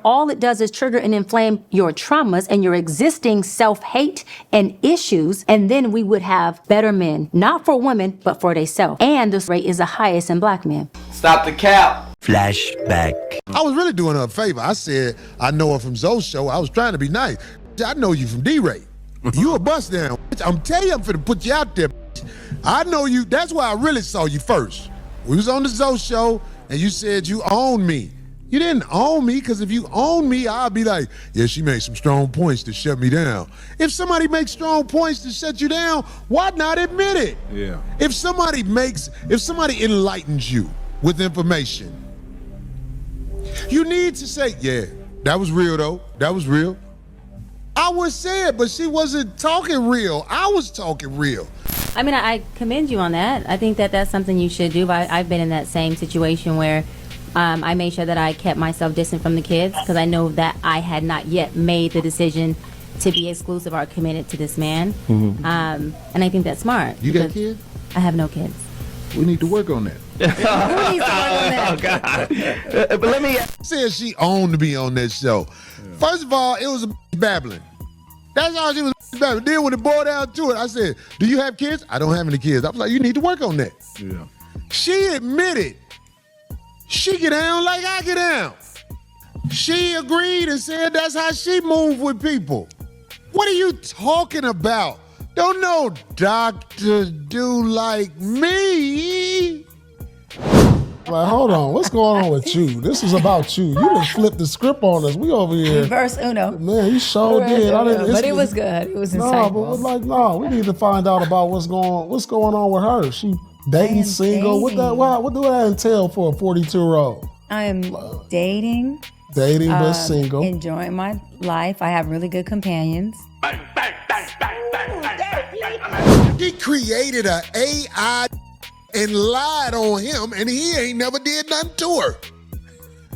all it does is trigger and inflame your traumas and your existing self-hate and issues, and then we would have better men, not for women, but for themselves. And this rate is the highest in black men. Stop the cap. Flashback. I was really doing her a favor. I said, I know her from Zoe's show. I was trying to be nice. I know you from D-Ray. You a bust down. I'm telling you, I'm finna put you out there. I know you. That's why I really saw you first. We was on the Zoe show, and you said you own me. You didn't own me, because if you own me, I'd be like, yeah, she made some strong points to shut me down. If somebody makes strong points to shut you down, why not admit it? Yeah. If somebody enlightens you with information, you need to say, yeah, that was real though. That was real. I would say it, but she wasn't talking real. I was talking real. I mean, I commend you on that. I think that that's something you should do. But I've been in that same situation where I made sure that I kept myself distant from the kids because I know that I had not yet made the decision to be exclusive or committed to this man. Mm-hmm. And I think that's smart. You got kids? I have no kids. We need to work on that. Who needs to work on that? Oh, God. But let me... Said she owned me on that show. Yeah. First of all, it was a babbling. That's all she was babbling. Then when it boiled down to it, I said, do you have kids? I don't have any kids. I was like, you need to work on that. Yeah. She admitted she get down like I get down. She agreed and said that's how she moved with people. What are you talking about? Don't no doctor do like me. Like, hold on, what's going on with you? This is about you. You done flipped the script on us. We over here. Reverse Uno. Man, you sure did. But it was good. It was insightful. No, we need to find out about what's going on with her. She dating, single. Dating. What do that entail for a 42-year-old? I am dating. Dating, but single. Enjoying my life. I have really good companions. He created an AI and lied on him, and he ain't never did nothing to her.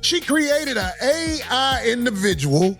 She created an AI individual,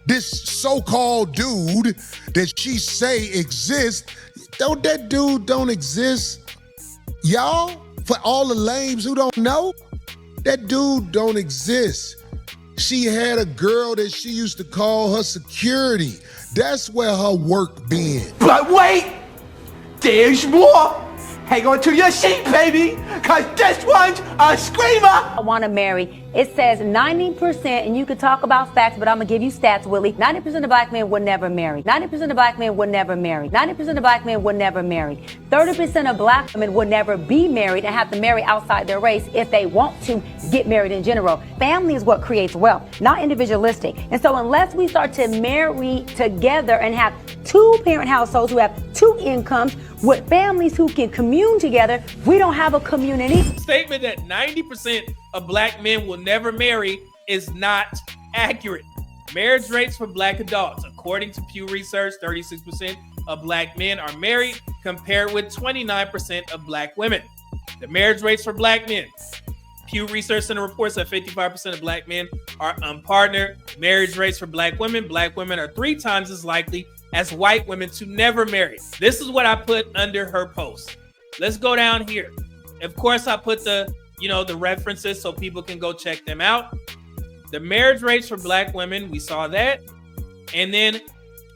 this so-called dude that she say exists. That dude don't exist. Y'all, for all the lames who don't know, that dude don't exist. She had a girl that she used to call her security. That's where her work been. But wait, there's more. Hang on to your seat, baby, because this one's a screamer. I want to marry. It says 90%, and you could talk about facts, but I'm going to give you stats, Willie. 90% of black men would never marry. 90% of black men would never marry. 90% of black men would never marry. 30% of black women would never be married and have to marry outside their race if they want to get married in general. Family is what creates wealth, not individualistic. And so unless we start to marry together and have two-parent households who have two incomes with families who can commune together, we don't have a community. Statement that 90% of black men will never marry is not accurate. Marriage rates for black adults, according to Pew Research, 36% of black men are married compared with 29% of black women. The marriage rates for black men. Pew Research Center reports that 55% of black men are unpartnered. Marriage rates for black women are 3 times as likely as white women to never marry. This is what I put under her post. Let's go down here. Of course, I put the references so people can go check them out. The marriage rates for black women, we saw that. And then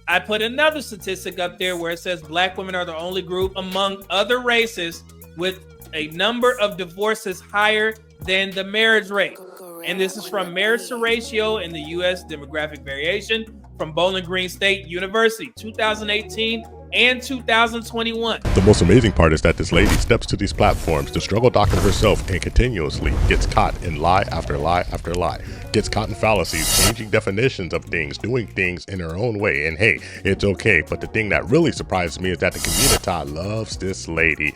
I put another statistic up there where it says black women are the only group among other races with a number of divorces higher than the marriage rate. And this is from Marriage to Ratio in the U.S. Demographic Variation from Bowling Green State University, 2018 and 2021. The most amazing part is that this lady steps to these platforms to struggle doctor herself and continuously gets caught in lie after lie after lie, gets caught in fallacies, changing definitions of things, doing things in her own way. And hey, it's okay. But the thing that really surprises me is that the community loves this lady.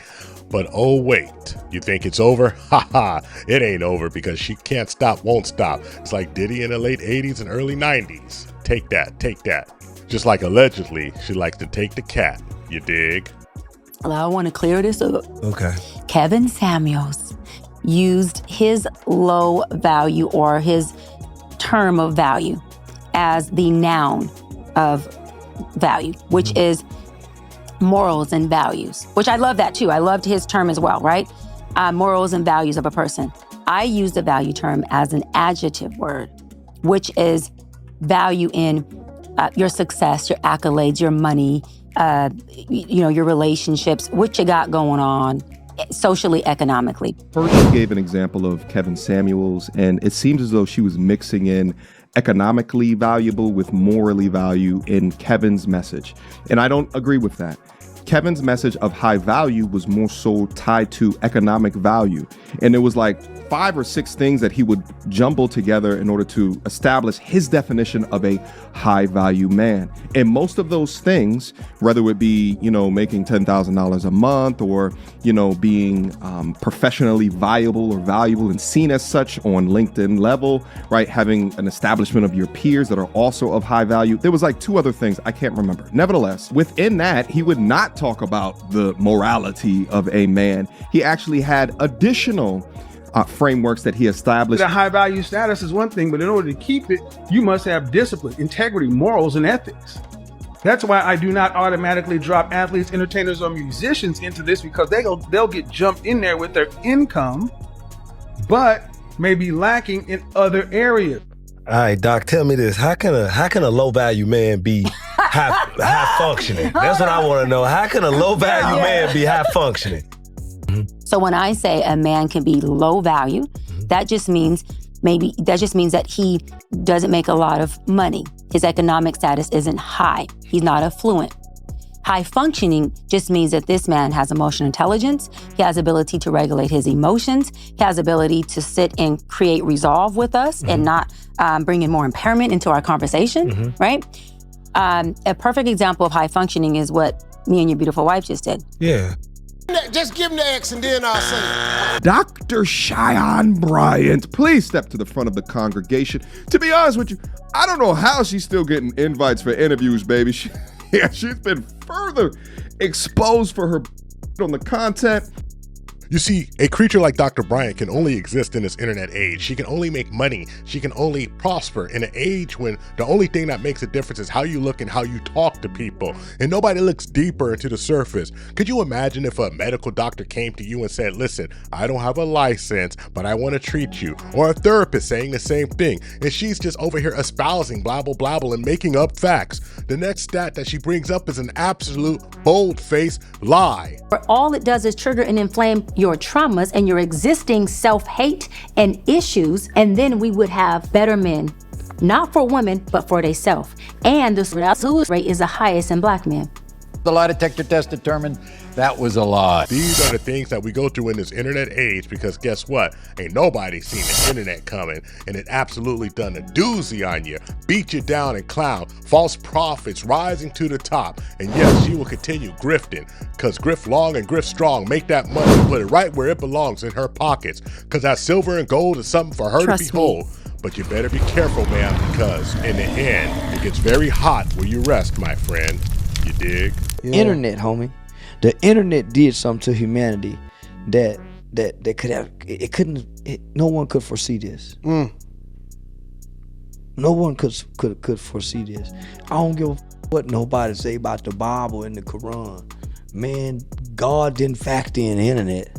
But oh wait, you think it's over? Haha, it ain't over because she can't stop, won't stop. It's like Diddy in the late 80s and early 90s. Take that, take that. Just like allegedly, she likes to take the cat. You dig? Well, I want to clear this up. Okay. Kevin Samuels used his low value or his term of value as the noun of value, which is morals and values, which I love that too. I loved his term as well, right? Morals and values of a person. I use the value term as an adjective word. which is value in your success, your accolades, your money, your relationships, what you got going on socially, economically. First, she gave an example of Kevin Samuels, and it seems as though she was mixing in economically valuable with morally value in Kevin's message. And I don't agree with that. Kevin's message of high value was more so tied to economic value. And it was like 5 or 6 things that he would jumble together in order to establish his definition of a high value man. And most of those things, whether it be, making $10,000 a month or, being professionally viable or valuable and seen as such on LinkedIn level, right? Having an establishment of your peers that are also of high value. There was like 2 other things I can't remember. Nevertheless, within that, he would not talk about the morality of a man. He actually had additional frameworks that he established. The high value status is one thing, but in order to keep it, you must have discipline, integrity, morals, and ethics. That's why I do not automatically drop athletes, entertainers, or musicians into this, because they'll get jumped in there with their income, but may be lacking in other areas. All right, Doc, tell me this. How can a low value man be high functioning? That's what I want to know. How can a low value man be high functioning? So when I say a man can be low value, that just means that he doesn't make a lot of money. His economic status isn't high. He's not affluent. High functioning just means that this man has emotional intelligence. He has ability to regulate his emotions. He has ability to sit and create resolve with us and not bring in more impairment into our conversation, right? A perfect example of high functioning is what me and your beautiful wife just did. Yeah. Just give him the X and then I'll say it. Dr. Cheyenne Bryant, please step to the front of the congregation. To be honest with you, I don't know how she's still getting invites for interviews, baby. She's been further exposed for her on the content. You see, a creature like Dr. Bryant can only exist in this internet age. She can only make money. She can only prosper in an age when the only thing that makes a difference is how you look and how you talk to people. And nobody looks deeper into the surface. Could you imagine if a medical doctor came to you and said, listen, I don't have a license, but I want to treat you? Or a therapist saying the same thing. And she's just over here espousing blabble blabble and making up facts. The next stat that she brings up is an absolute bold-faced lie. All it does is trigger and inflame your traumas and your existing self-hate and issues, and then we would have better men, not for women, but for themselves. And the suicide rate is the highest in Black men. The lie detector test determined that was a lie. These are the things that we go through in this internet age, because guess what? Ain't nobody seen the internet coming, and it absolutely done a doozy on you, beat you down and clown, false prophets rising to the top. And yes, she will continue grifting, because grift long and grift strong, make that money and put it right where it belongs, in her pockets, because that silver and gold is something for her to behold. But you better be careful, man, because in the end, it gets very hot where you rest, my friend. You dig? Internet, homie. The internet did something to humanity that could have, no one could foresee this. No one could foresee this. I don't give a what nobody say about the Bible and the Quran. Man, God didn't factor in the internet.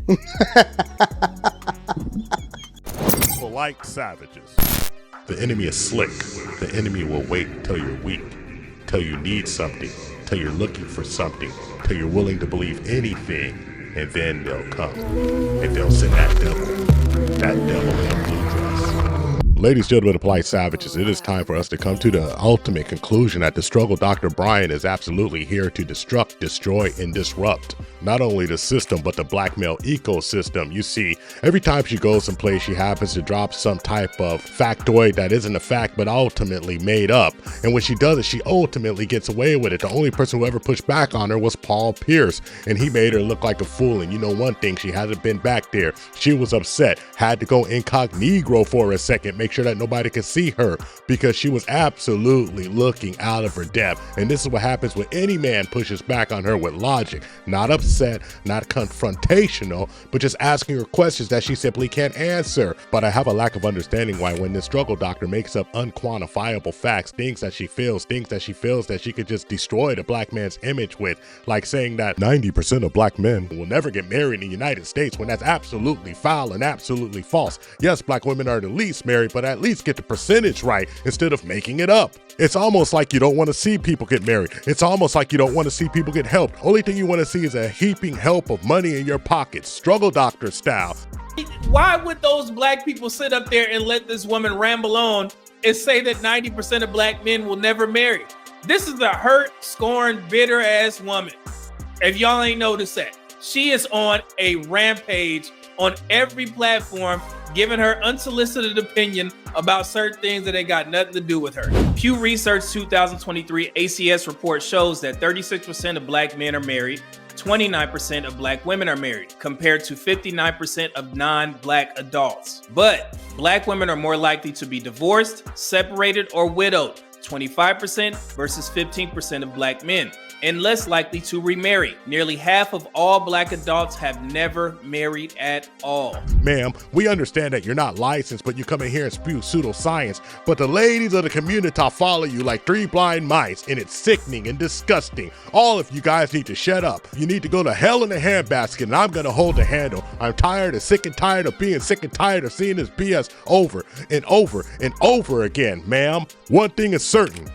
Like savages. The enemy is slick. The enemy will wait till you're weak, till you need something, till you're looking for something, till you're willing to believe anything, and then they'll come and they'll send that devil in a blue dress. Ladies, gentlemen, and polite savages, it is time for us to come to the ultimate conclusion that the struggle Dr. Bryant is absolutely here to destruct, destroy, and disrupt not only the system, but the black male ecosystem. You see, every time she goes someplace, she happens to drop some type of factoid that isn't a fact, but ultimately made up. And when she does it, she ultimately gets away with it. The only person who ever pushed back on her was Paul Pierce, and he made her look like a fool. And you know one thing, she hasn't been back there. She was upset, had to go incognito for a second, make sure that nobody could see her, because she was absolutely looking out of her depth. And this is what happens when any man pushes back on her with logic, not upset, not confrontational, but just asking her questions that she simply can't answer. But I have a lack of understanding why when this struggle doctor makes up unquantifiable facts, things that she feels that she could just destroy the black man's image with, like saying that 90% of black men will never get married in the United States, when that's absolutely foul and absolutely false. Yes, black women are the least married, but but at least get the percentage right instead of making it up. It's almost like you don't want to see people get married. It's almost like you don't want to see people get helped. Only thing you want to see is a heaping help of money in your pockets, struggle doctor style. Why would those black people sit up there and let this woman ramble on and say that 90% of black men will never marry? This is a hurt, scorned, bitter ass woman. If y'all ain't noticed that, she is on a rampage on every platform, giving her unsolicited opinion about certain things that ain't got nothing to do with her. Pew Research 2023 ACS report shows that 36% of black men are married, 29% of black women are married, compared to 59% of non-black adults. But black women are more likely to be divorced, separated, or widowed, 25% versus 15% of black men, and less likely to remarry. Nearly half of all black adults have never married at all. Ma'am, we understand that you're not licensed, but you come in here and spew pseudoscience. But the ladies of the community follow you like three blind mice, and it's sickening and disgusting. All of you guys need to shut up. You need to go to hell in a handbasket, and I'm gonna hold the handle. I'm tired and sick and tired of being sick and tired of seeing this BS over and over and over again, ma'am. One thing is certain.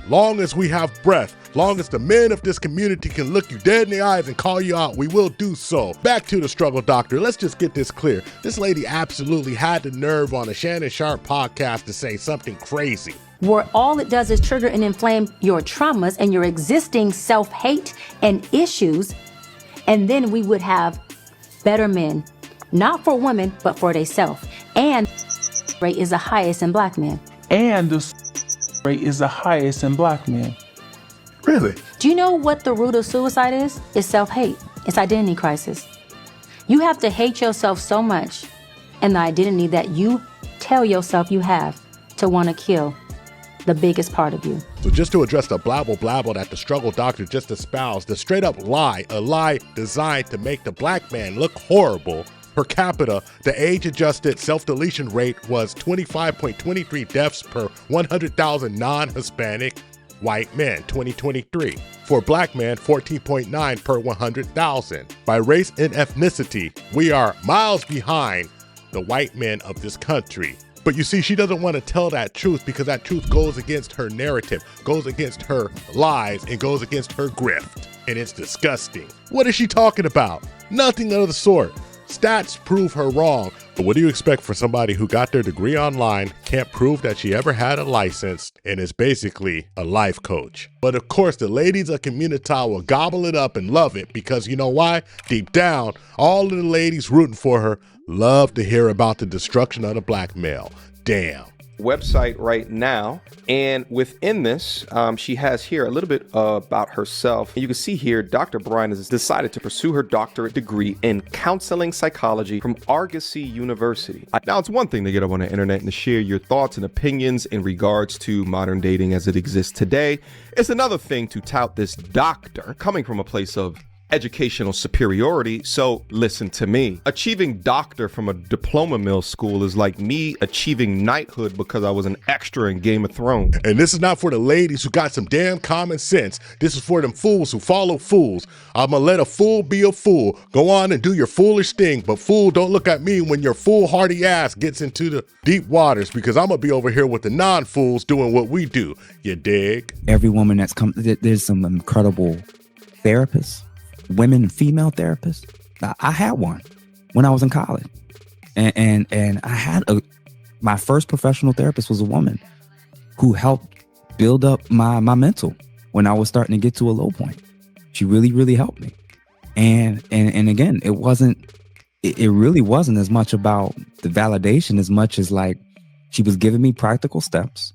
Long as we have breath, long as the men of this community can look you dead in the eyes and call you out, we will do so. Back to the struggle doctor. Let's just get this clear. This lady absolutely had the nerve on a Shannon Sharpe podcast to say something crazy, where all it does is trigger and inflame your traumas and your existing self-hate and issues. And then we would have better men, not for women, but for themselves. And rate is the highest in black men. And the rate is the highest in black men. Really? Do you know what the root of suicide is? It's self-hate. It's identity crisis. You have to hate yourself so much and the identity that you tell yourself you have to want to kill the biggest part of you. So just to address the blabble that the struggle doctor just espoused, the straight up lie, a lie designed to make the black man look horrible. Per capita, the age-adjusted self-deletion rate was 25.23 deaths per 100,000 non-Hispanic white men, 2023. For black men, 14.9 per 100,000. By race and ethnicity, we are miles behind the white men of this country. But you see, she doesn't want to tell that truth because that truth goes against her narrative, goes against her lies, and goes against her grift. And it's disgusting. What is she talking about? Nothing of the sort. Stats prove her wrong, but what do you expect for somebody who got their degree online, can't prove that she ever had a license, and is basically a life coach? But of course, the ladies of community will gobble it up and love it because you know why? Deep down, all of the ladies rooting for her love to hear about the destruction of the black male. Damn. Website right now, and within this she has here a little bit about herself. You can see here Dr. Bryant has decided to pursue her doctorate degree in counseling psychology from Argosy University. Now, it's one thing to get up on the internet and to share your thoughts and opinions in regards to modern dating as it exists today. It's another thing to tout this doctor coming from a place of educational superiority. So listen to me. Achieving doctor from a diploma mill school is like me achieving knighthood because I was an extra in Game of Thrones. And this is not for the ladies who got some damn common sense. This is for them fools who follow fools. I'ma let a fool be a fool. Go on and do your foolish thing, but fool, don't look at me when your foolhardy ass gets into the deep waters, because I'm gonna be over here with the non-fools doing what we do. You dig? Every woman that's come, there's some incredible therapists, women, female therapists. I had one when I was in college, and I had my first professional therapist was a woman who helped build up my mental when I was starting to get to a low point. She really helped me, and again, it really wasn't as much about the validation as much as like she was giving me practical steps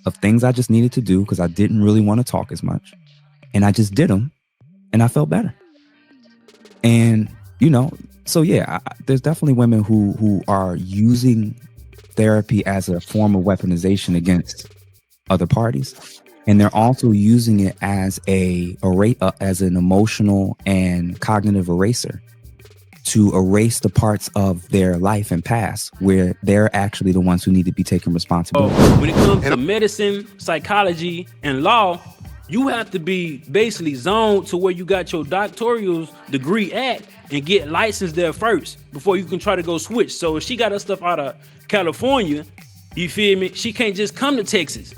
of things I just needed to do because I didn't really want to talk as much, and I just did them, and I felt better. And, you know, so yeah, there's definitely women who are using therapy as a form of weaponization against other parties. And they're also using it as as an emotional and cognitive eraser to erase the parts of their life and past where they're actually the ones who need to be taking responsibility. When it comes to medicine, psychology, and law, you have to be basically zoned to where you got your doctoral degree at and get licensed there first before you can try to go switch. So if she got her stuff out of California You feel me? She can't just come to Texas.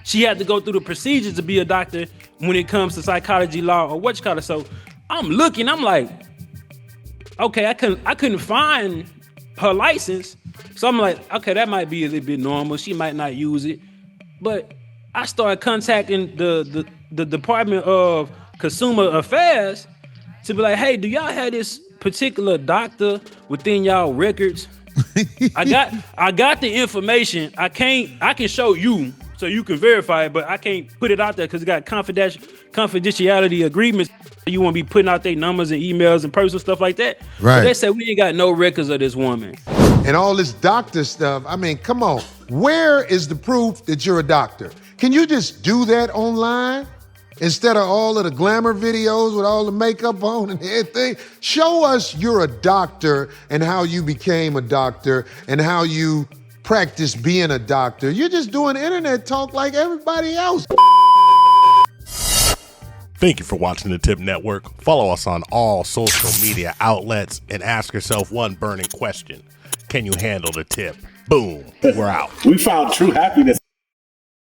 She had to go through the procedures to be a doctor when it comes to psychology, law, or what you call it. So I'm looking, I'm like, okay, I couldn't find her license. So I'm like, okay, that might be a little bit normal. She might not use it. But I started contacting the Department of Consumer Affairs to be like, hey, do y'all have this particular doctor within y'all records? I got the information. I can show you so you can verify it, but I can't put it out there because it got confidentiality agreements. You won't be putting out their numbers and emails and personal stuff like that. Right. But they said we ain't got no records of this woman. And all this doctor stuff, I mean, come on. Where is the proof that you're a doctor? Can you just do that online? Instead of all of the glamour videos with all the makeup on and everything, show us you're a doctor and how you became a doctor and how you practice being a doctor. You're just doing internet talk like everybody else. Thank you for watching the Tip Network. Follow us on all social media outlets and ask yourself one burning question. Can you handle the tip? Boom. We're out. We found true happiness.